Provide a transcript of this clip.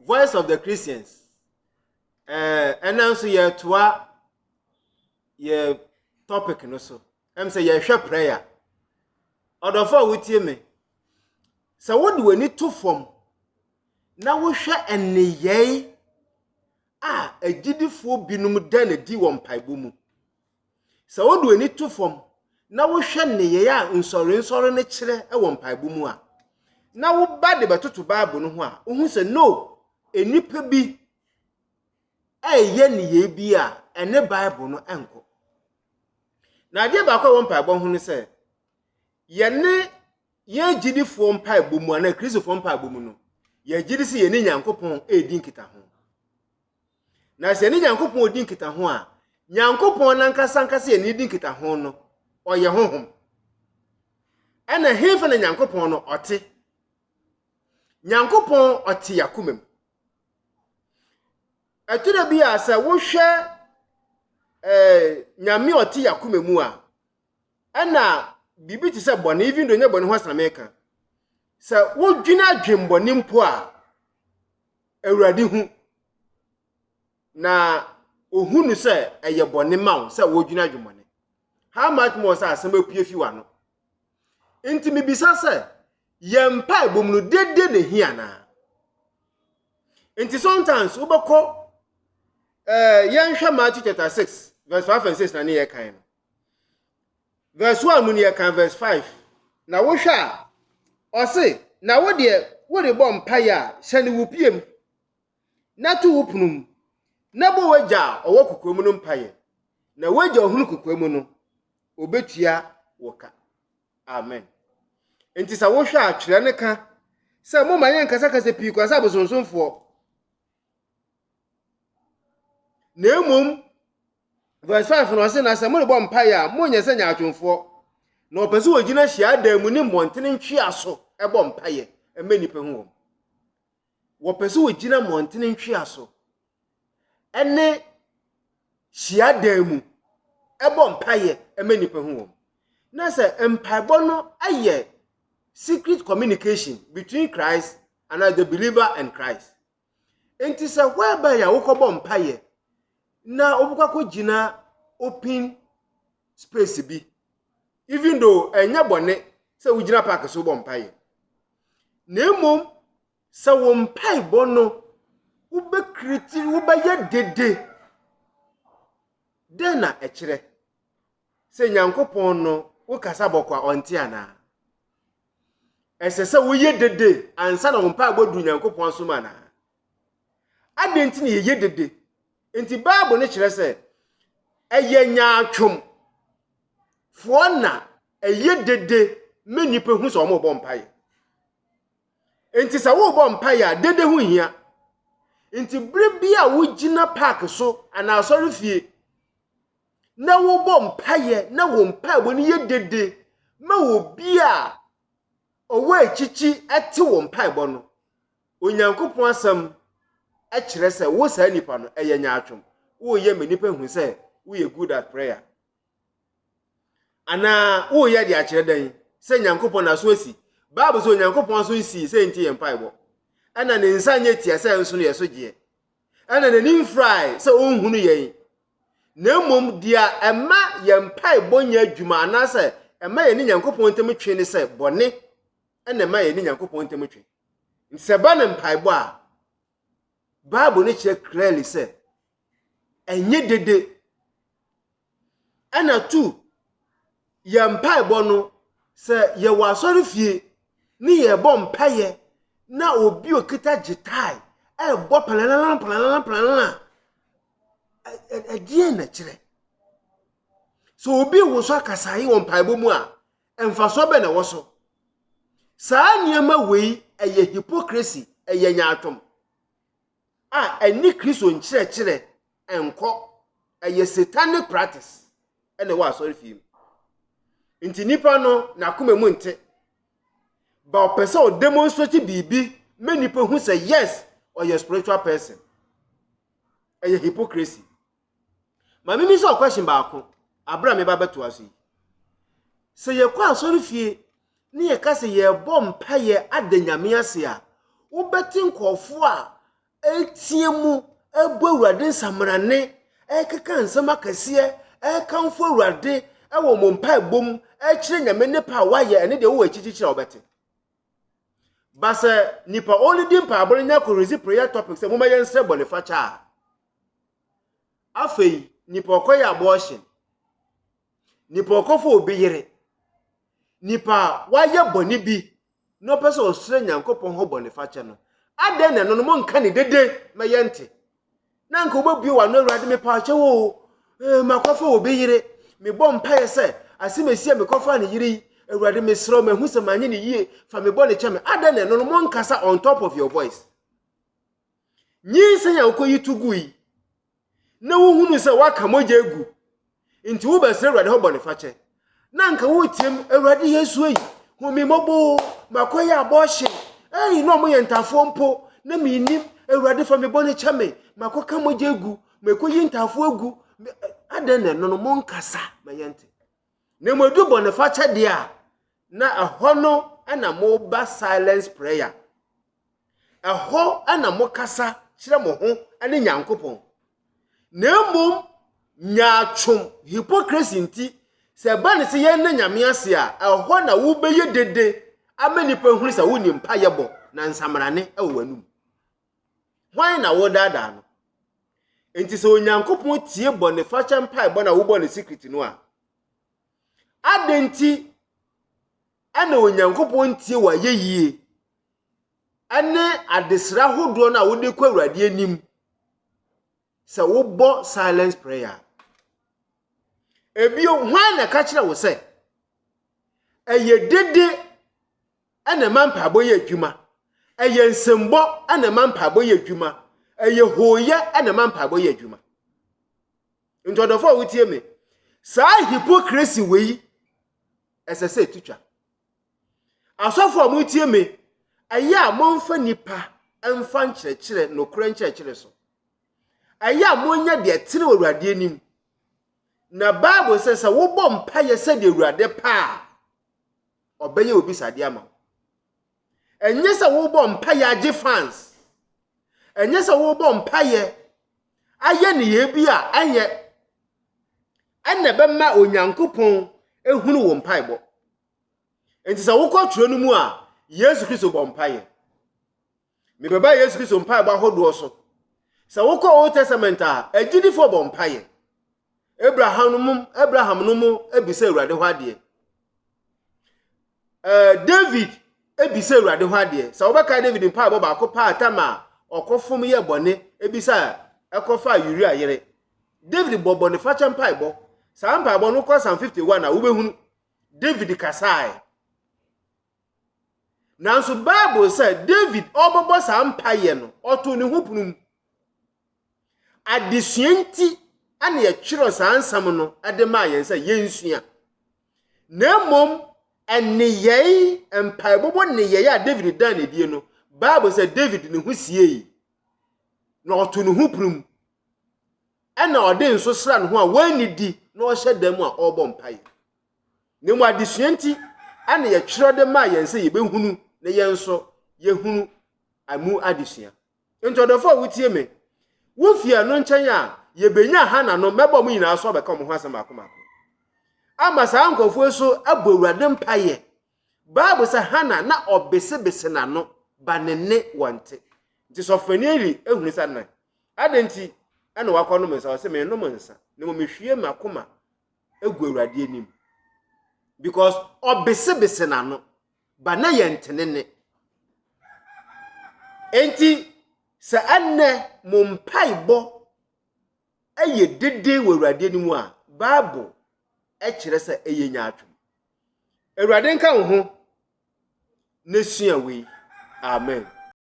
Voice of the Christians. Announce ye toa ye topic no so. Say ye share prayer. Odofo wutie me. So what do we need to form? Now we share ene ye agidifo binum da na di wo mpaibo mu. So what do we need to form? Now we share ne ye a nsore ne kire e wo mpaibo mu a. Now we ba de betoto Bible no ho a. Ohu se no enipa bi ye ne ye bi a ene Bible no enko. Na de ba kwa wo mpaibo ho ne se ye ne ye gidifo mpaibo mu na Kristofo mpaibo mu no. Ye gidi se ye ne Nyankopon edi nkita ho. Na se ne Nyankopon odi nkita ho a, Nyankopon na nkasa ye ne edi nkita ho no, oye honhom. Ana hefa na Nyankopon no ote. Nyankopon ote yakomam. Atuna bi a se wo hwe nyame ote yakomam a, ana bibi ti se bone even do nya bone ho asrameka. Se wo dwina adwembone mpo a Awurade hu na ohunu se eye bone mawo se wo dwina adwembone. How much more say asem apue fi wa no. Enti mi bisa se ye mpa ibom no dede ne hia na. Enti sometimes ubako yen hwa Matthew chapter 6 verse 5 and 6 na ne ye kan no. Verse 1 mu ne ye kan verse 5. Na wo hwa o se na wo de bo mpa ya hyane wo piem. Na to wo punum. Na bo waja owo kokomu no mpa ye. Na waja ohunu kokomu no obetua woka. Amen. Enti sa wo hwa atwere ne ka se mo manye nkasa pi kwa sa bosonsonfo. Na emom verse 5 no se na se mo de bo mpa ya mo nya se nya atwonfo. Na opese wogina hia adam mu ni montene ntwe aso ebo mpa ye emani pe hu. Wo pese wogina montene ntwe aso ene hia adam mu ebo mpa ye emani pe hu. Na se empaibo no aye secret communication between Christ and the believer and Christ. Enti se whereby ya wokobo mpa ye na obukwa gina open space bi. Even though enya bone se wogina park so bo mpa ye. Na emom se wo mpaibo no ubekriti ubaye dede de na ekire se Nyankopon no wo kasa bokwa onti ana. Esese wo ye dede ansa na wo mpaibo du Nyankopon so mana. Adenti ne ye dede. Enti Bible ne kire se eye nya atwom fo na eye dede menipe hu so mo bo mpaye. Enti sa wo bo mpaye dede hu hia. Enti bre bia wo gina park so ana asori fie na wo bo mpaye na wo mpaye ni ye dede ma wo bia owo echichi ete wo mpaye bo no Onyankopon asam a kire se wo sa nipa no eye nya atwom wo ye menipa hu se wo ye good at prayer. Ana wo ye de a kire dan se Nyankopon na so asi Bible so Nyankopon so nsi se nti ye mpaye. Ana ne nsanye tia se nso no ye so gye. Ana ne nimfrai se onhunu ye. Na mom dia ema ye mpaye nya adwuma ana se ema ye ni Nyankopon ntem twe ne se bone. Ana ema ye ni Nyankopon ntem twe. Nse ba ne mpaye a Bible ne che clearly se enye dede. Ana tu ye mpaye no se ye wasori fie ni ye bo mpaye na obi okita gitai bo planana die na kire. So obi wo so akasai wo mpaibo mu a emfa so be na wo so saa niema wei eye hypocrisy eye nyaatwom eni Kristo nkyere enko eye satanic practice ene wa sorry fie. Nti nipa no na akoma mu nte ba opese o demonstrate bibi me nipa hu say yes or your spiritual person eye hypocrisy. Ma me so question ba ko abra me ba beto aso se ye kwa asori fie ni ye ka se ye bom paye adanyame ase a wo beti nkofo a etiemu ebo awurade nsamrane ekeka nsama kase ekanfo awurade ewo mo mpa bom ekire nyame ne pa waye ene de wo achichichira obete basa nipa only dim pa aboro nya korezi prayer topics e mo ma yensre bonifacha afei nipa okoya abortion nipa okofo obiyere nipa waye boni bi no pese osre nyankopon ho bonifacha no aden ne no mo nka ne dede mayente na nka obabio wa no awurade me pa wo makofo obiyere me bom paye se asimesi me kofa ne yiri awurade me sro me hu se manye ne yie fa me bo ne cheme aden ne no mo nkasa on top of your voice nyi se ya ukoyi tugui na wo hunu se waka moja egu nti wo besre awurade ho bonifache na nka wo tiem awurade yesu yi hu me mobo makoya abortion no mo yentafo mpo na me nim awurade fa me bo ne cheme makoka moja egu mekoyi ntafo egu aden ne no mo nkasa mayente na modu bonifache dia na ahono ana mo ba silence prayer aho ana mo kasa kire mo ho ane nyankopon na mom nyaatwom hypocrisy nti se ba ne se yen na nyame ase a aho na wo beye dede amani pa huru sa wo ni mpa yebo na nsamrane ewanum hwan na wo dada no enti se onyankopon tie bonifache mpa ebo na wo bo ne secret no a adenti ana onyankopon tie wa yeyie ane adesra hodo na wo de kwa awurade anim se wo bo silence prayer ebio hwan na ka kire wo se eye dede ana mampa boye adwuma eye nsembo ana mampa boye adwuma eye hoya ana mampa boye adwuma ntodofo wo tie me sa hypocrisy wei esese tutwa asofo amutie me aya monfa nipa emfa nkyerɛkyerɛ no kura nkyerɛkyerɛ so aya monya de tire awurade anim na bible says wo bom paye se de awurade pa obeye obi sade ama enye se wo bom paye age fans enye se wo bom paye aye ne ye bi a anye enne be ma onyankopon ehunu wo mpaebo enti se wo kotwero no mu a Yesu Kristo bompaye me beba Yesu Kristo mpaye ba hodo so se wo ko Old Testament a agidifo bompaye Abraham no mu ebise awurade ho ade David ebise awurade ho ade se wo beka David mpaye bo ba ko pa atama okofom ye bone ebisa ekofa Uria yere David bobone facha mpaye bo sa mpaye bo no ko Psalm 51 na wo behunu David kasai nanso Bible said David obobo sa mpaye no oto ne hupunu adesuanti ane ye twiro sa ansam no ade ma yensa yensua na mom eneyei mpaye bobo neyei a David dan ne die no Bible said David ne husiei na oto ne hupunu ana ode nso sra ne ho a wani di na o hyedam a obo mpaye ne mu adesuanti ane ye twiro de ma yensa ye behunu na yenso yehunu amu adesua ntodofo wutie me wo fia no nchen a ye benya hana no mebo mu nyina so beka mo ho asema akoma ama sa ankofo so abo awurade mpaye Bible sa hana na obesebese na no banene wonte nti so fanieli ehunu sa nan adenti ana wakono mensa o se me no mensa ne mo mehwie makoma egu awurade anim because obesebese na no bana yentenene enti se anne mumpaibo eye dede we awurade ni mu a Bible e kire se eye nyaatwum awurade nka wo ho na sua we amen.